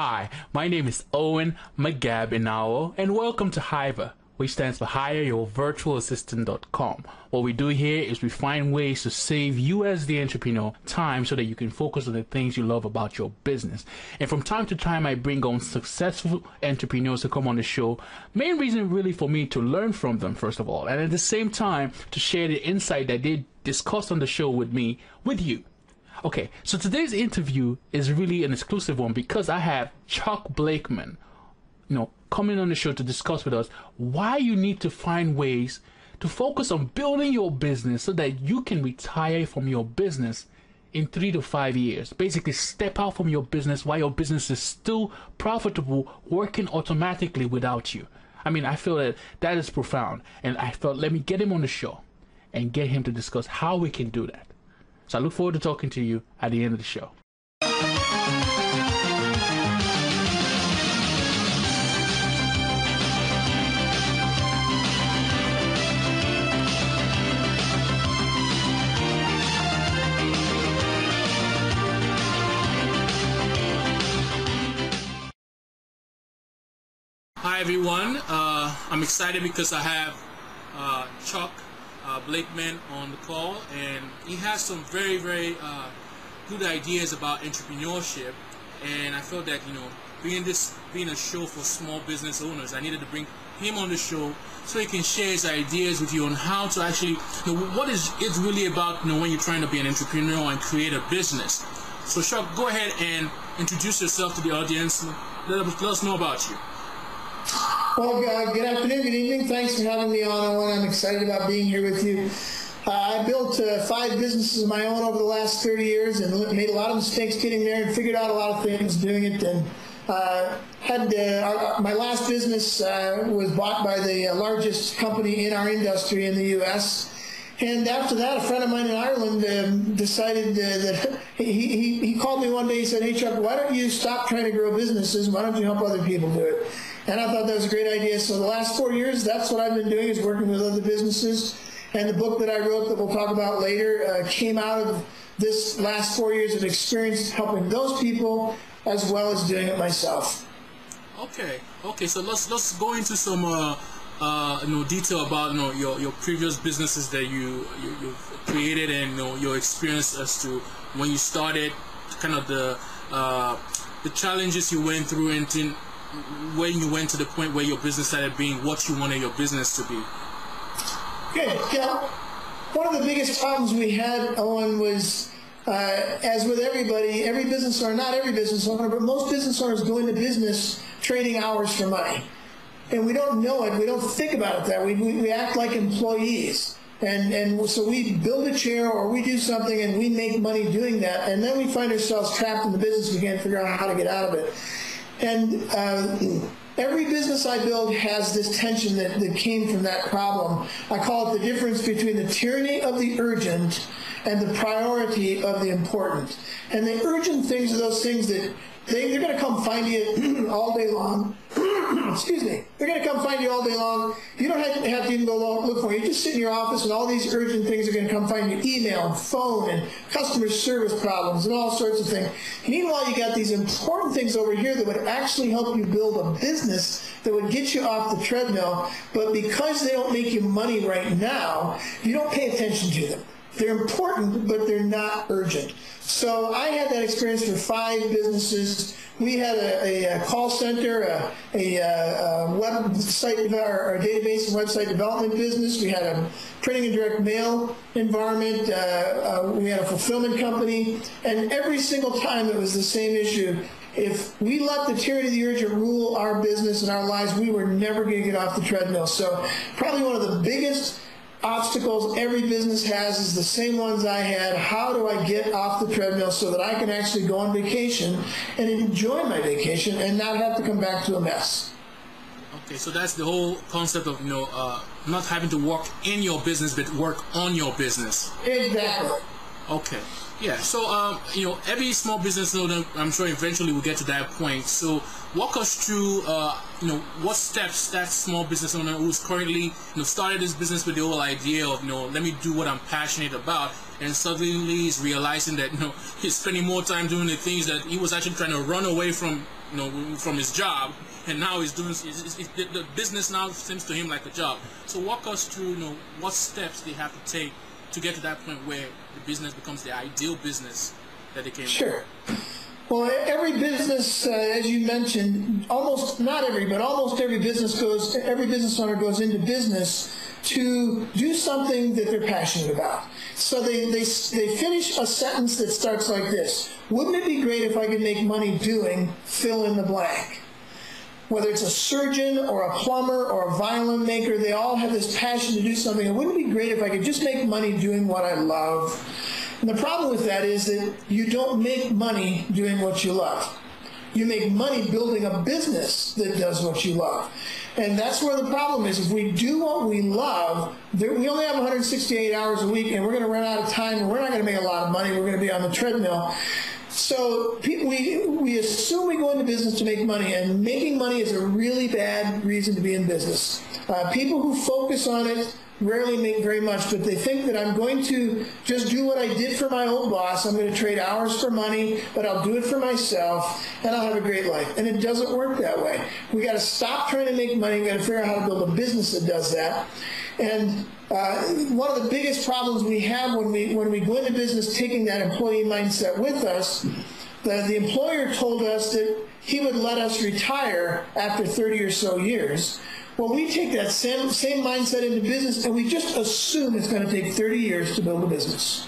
Hi, my name is Owen Magab-Inawo, and welcome to HYVA, which stands for HYVAssistant.com. What we do here is we find ways to save you as the entrepreneur time so that you can focus on the things you love about your business. And from time to time, I bring on successful entrepreneurs to come on the show. Main reason really for me to learn from them, first of all, and at the same time to share the insight that they discussed on the show with me, with you. Okay, so today's interview is really an exclusive one because I have Chuck Blakeman, coming on the show to discuss with us why you need to find ways to focus on building your business so that you can retire from your business in 3 to 5 years. Basically, step out from your business while your business is still profitable, working automatically without you. I mean, I feel that is profound, and I thought, let me get him on the show and get him to discuss how we can do that. So I look forward to talking to you at the end of the show. Hi everyone, I'm excited because I have Chuck Blakeman on the call, and he has some very good ideas about entrepreneurship, and I felt that being a show for small business owners, I needed to bring him on the show so he can share his ideas with you on how to actually what is it really about when you're trying to be an entrepreneur and create a business. So Chuck, go ahead and introduce yourself to the audience. Let us know about you. Well, good afternoon, good evening. Thanks for having me on, Owen. I'm excited about being here with you. I built 5 businesses of my own over the last 30 years and made a lot of mistakes getting there and figured out a lot of things doing it. And my last business was bought by the largest company in our industry in the U.S. And after that, a friend of mine in Ireland decided that he called me one day. He said, "Hey, Chuck, why don't you stop trying to grow businesses? Why don't you help other people do it?" And I thought that was a great idea. So the last 4 years, that's what I've been doing, is working with other businesses. And the book that I wrote that we'll talk about later came out of this last 4 years of experience helping those people as well as doing it myself. Okay. So let's go into some detail about your previous businesses that you've created, and your experience as to when you started, kind of the challenges you went through, and when you went to the point where your business started being what you wanted your business to be. Good. Yeah. One of the biggest problems we had, Owen, was as with everybody, every business owner, not every business owner, but most business owners go into business trading hours for money. And we don't know it. We don't think about it that way. We act like employees. And so we build a chair or we do something and we make money doing that. And then we find ourselves trapped in the business. We can't figure out how to get out of it. And every business I build has this tension that came from that problem. I call it the difference between the tyranny of the urgent and the priority of the important. And the urgent things are those things that they're going to come find you all day long. Excuse me. They're going to come find you all day long. You don't have to even go look for it. You just sit in your office and all these urgent things are going to come find you. Email and phone and customer service problems and all sorts of things. Meanwhile, you got these important things over here that would actually help you build a business that would get you off the treadmill. But because they don't make you money right now, you don't pay attention to them. They're important, but they're not urgent. So I had that experience for 5 businesses. We had a call center, a website, or database and website development business. We had a printing and direct mail environment. We had a fulfillment company. And every single time it was the same issue. If we let the tyranny of the urgent rule our business and our lives, we were never going to get off the treadmill. So probably one of the biggest obstacles every business has is the same ones I had. How do I get off the treadmill so that I can actually go on vacation and enjoy my vacation and not have to come back to a mess? Okay, so that's the whole concept of not having to work in your business, but work on your business. Exactly. Okay. Yeah. So every small business owner, I'm sure eventually will get to that point. So walk us through what steps that small business owner who's currently started this business with the whole idea of let me do what I'm passionate about, and suddenly he's realizing that he's spending more time doing the things that he was actually trying to run away from from his job, and now he's doing the business now seems to him like a job. So walk us through, what steps they have to take to get to that point where the business becomes the ideal business that they came. Sure. Well, every business, as you mentioned, almost every business owner goes into business to do something that they're passionate about. So they finish a sentence that starts like this: wouldn't it be great if I could make money doing fill in the blank? Whether it's a surgeon or a plumber or a violin maker, they all have this passion to do something. And wouldn't it be great if I could just make money doing what I love? And the problem with that is that you don't make money doing what you love. You make money building a business that does what you love. And that's where the problem is. If we do what we love, we only have 168 hours a week, and we're going to run out of time, and we're not going to make a lot of money. We're going to be on the treadmill. So we assume we go into business to make money, and making money is a really bad reason to be in business. People who focus on it rarely make very much, but they think that I'm going to just do what I did for my old boss. I'm going to trade hours for money, but I'll do it for myself, and I'll have a great life. And it doesn't work that way. We got to stop trying to make money. We got to figure out how to build a business that does that. And one of the biggest problems we have when we go into business taking that employee mindset with us, the employer told us that he would let us retire after 30 or so years. Well, we take that same mindset into business, and we just assume it's going to take 30 years to build a business.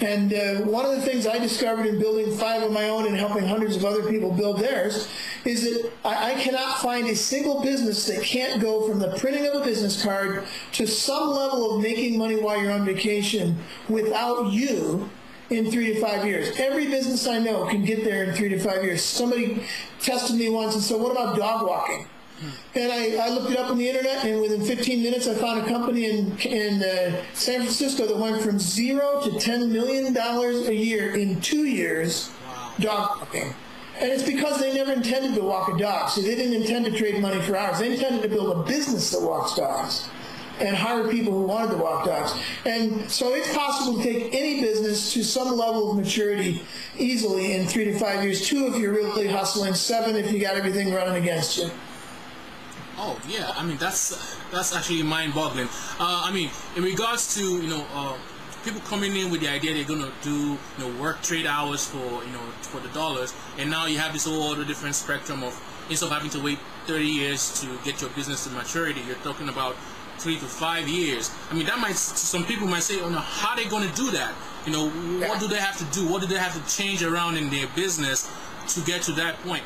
And one of the things I discovered in building 5 of my own and helping hundreds of other people build theirs is that I cannot find a single business that can't go from the printing of a business card to some level of making money while you're on vacation without you in 3 to 5 years. Every business I know can get there in 3 to 5 years. Somebody tested me once and said, what about dog walking? And I looked it up on the internet, and within 15 minutes I found a company in San Francisco that went from $0 to $10 million a year in 2 years. Wow. Dog walking. And it's because they never intended to walk a dog. So they didn't intend to trade money for hours. They intended to build a business that walks dogs and hire people who wanted to walk dogs. And so it's possible to take any business to some level of maturity easily in 3 to 5 years. 2 if you're really hustling, 7 if you got everything running against you. Oh yeah, I mean that's actually mind-boggling. I mean, in regards to people coming in with the idea they're gonna do work trade hours for the dollars, and now you have this whole other different spectrum of, instead of having to wait 30 years to get your business to maturity, you're talking about 3 to 5 years. I mean, some people might say, how are they gonna do that? What do they have to do? What do they have to change around in their business to get to that point?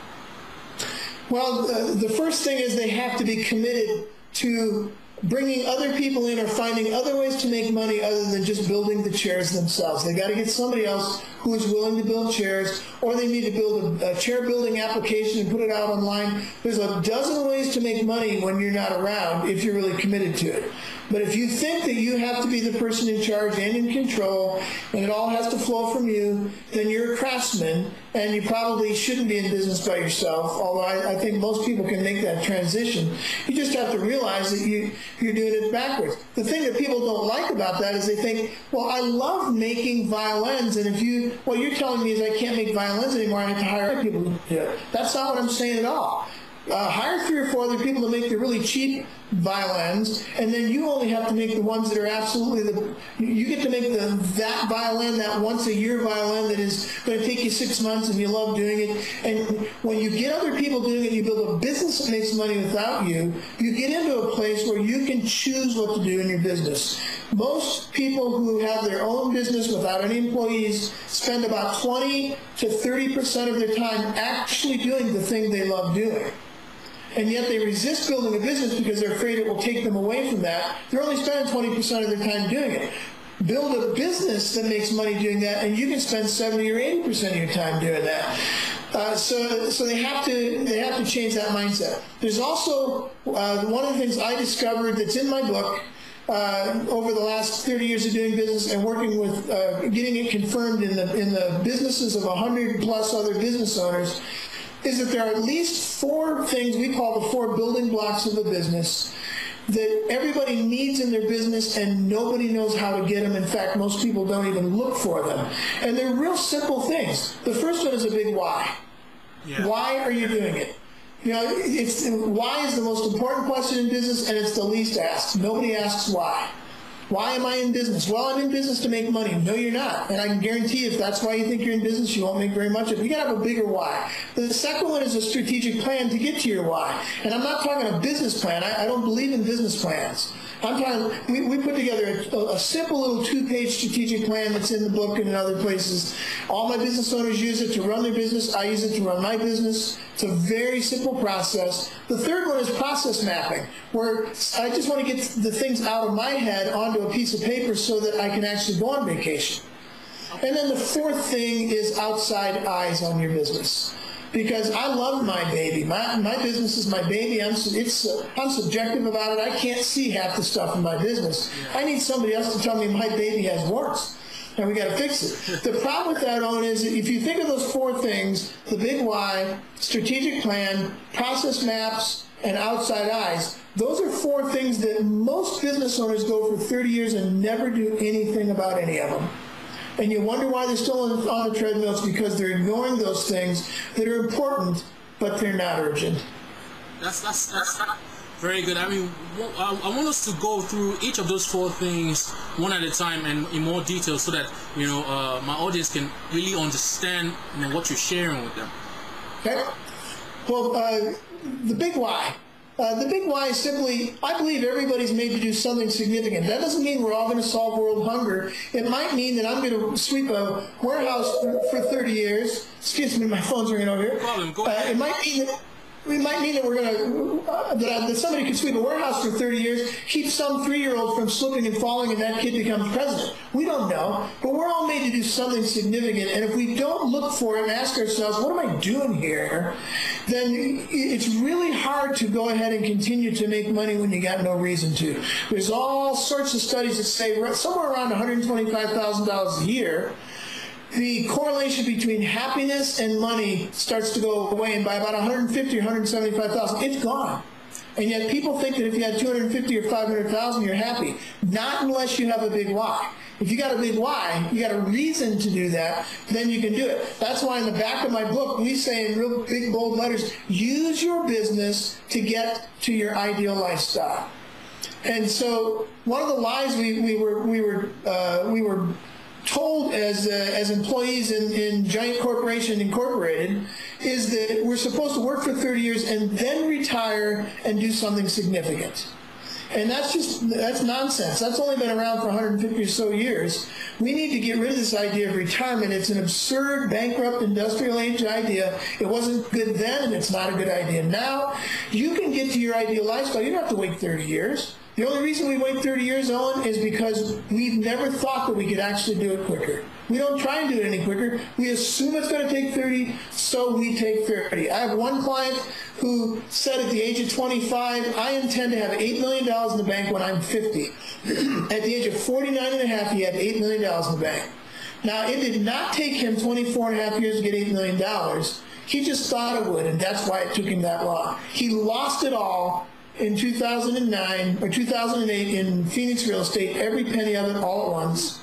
Well, the first thing is they have to be committed to bringing other people in or finding other ways to make money other than just building the chairs themselves. They got to get somebody else who is willing to build chairs, or they need to build a chair building application and put it out online. There's a dozen ways to make money when you're not around if you're really committed to it. But if you think that you have to be the person in charge and in control, and it all has to flow from you, then you're a craftsman, and you probably shouldn't be in business by yourself, although I think most people can make that transition. You just have to realize that you're doing it backwards. The thing that people don't like about that is they think, well, I love making violins, and what you're telling me is I can't make violins anymore, I have to hire people to do it. That's not what I'm saying at all. Hire 3 or 4 other people to make the really cheap violins, and then you only have to make the ones that are absolutely you get to make that violin, that once-a-year violin that is going to take you 6 months and you love doing it. And when you get other people doing it, you build a business that makes money without you, you get into a place where you can choose what to do in your business. Most people who have their own business without any employees spend about 20 to 30% of their time actually doing the thing they love doing. And yet they resist building a business because they're afraid it will take them away from that. They're only spending 20% of their time doing it. Build a business that makes money doing that, and you can spend 70 or 80% of your time doing that. So they have to change that mindset. There's also one of the things I discovered that's in my book over the last 30 years of doing business and working with getting it confirmed in the businesses of 100 plus other business owners, is that there are at least 4 things we call the 4 building blocks of a business that everybody needs in their business and nobody knows how to get them. In fact, most people don't even look for them. And they're real simple things. The first one is a big why. Yeah. Why are you doing it? You know, why is the most important question in business, and it's the least asked. Nobody asks why. Why am I in business? Well, I'm in business to make money. No, you're not. And I can guarantee if that's why you think you're in business, you won't make very much of it. You got to have a bigger why. The second one is a strategic plan to get to your why. And I'm not talking a business plan. I don't believe in business plans. I'm talking, we put together a simple little 2-page strategic plan that's in the book and in other places. All my business owners use it to run their business. I use it to run my business. It's a very simple process. The third one is process mapping, where I just want to get the things out of my head onto a piece of paper so that I can actually go on vacation. And then the fourth thing is outside eyes on your business. Because I love my baby. My business is my baby. I'm subjective about it. I can't see half the stuff in my business. I need somebody else to tell me my baby has warts, and we got to fix it. The problem with that, Owen, is if you think of those four things, the big why, strategic plan, process maps, and outside eyes, those are four things that most business owners go for 30 years and never do anything about any of them. And you wonder why they're still on the treadmill. It's because they're ignoring those things that are important, but they're not urgent. That's very good. I mean, I want us to go through each of those four things one at a time and in more detail, so that my audience can really understand what you're sharing with them. Okay. Well, the big why. The big why is simply, I believe everybody's made to do something significant. That doesn't mean we're all going to solve world hunger. It might mean that I'm going to sweep a warehouse for 30 years. Excuse me, my phone's ringing over here. Go ahead. It might mean that we're going to that somebody could sweep a warehouse for 30 years, keep some 3-year-old from slipping and falling, and that kid becomes president. We don't know, but we're all made to do something significant. And if we don't look for it and ask ourselves, what am I doing here? Then it's really hard to go ahead and continue to make money when you got no reason to. There's all sorts of studies that say somewhere around $125,000 a year, the correlation between happiness and money starts to go away, and by about 150 or 175,000, it's gone. And yet people think that if you had 250 or 500,000, you're happy. Not unless you have a big why. If you got a big why, you got a reason to do that, then you can do it. That's why in the back of my book, we say in real big, bold letters, use your business to get to your ideal lifestyle. And so one of the lies we were told as employees in Giant Corporation Incorporated is that we're supposed to work for 30 years and then retire and do something significant. And that's nonsense. That's only been around for 150 or so years. We need to get rid of this idea of retirement. It's an absurd, bankrupt, industrial age idea. It wasn't good then, and it's not a good idea now. You can get to your ideal lifestyle. You don't have to wait 30 years. The only reason we wait 30 years, Owen, is because we've never thought that we could actually do it quicker. We don't try and do it any quicker. We assume it's going to take 30, so we take 30. I have one client who said at the age of 25, I intend to have $8 million in the bank when I'm 50. At the age of 49 and a half, he had $8 million in the bank. Now, it did not take him 24 and a half years to get $8 million. He just thought it would, and that's why it took him that long. He lost it all in 2009 or 2008 in Phoenix real estate, every penny of it all at once.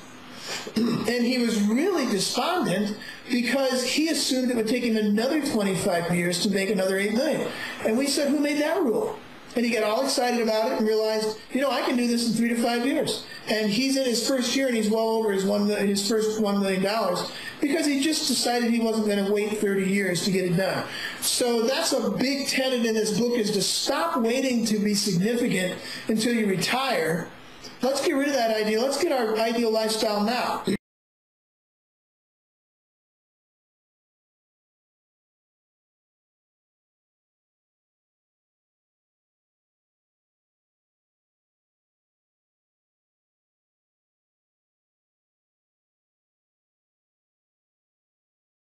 And he was really despondent because he assumed it would take him another 25 years to make another $8 million. And we said, who made that rule? And he got all excited about it and realized, I can do this in 3 to 5 years. And he's in his first year and he's well over his first $1 million because he just decided he wasn't going to wait 30 years to get it done. So that's a big tenet in this book, is to stop waiting to be significant until you retire. Let's get rid of that idea. Let's get our ideal lifestyle now.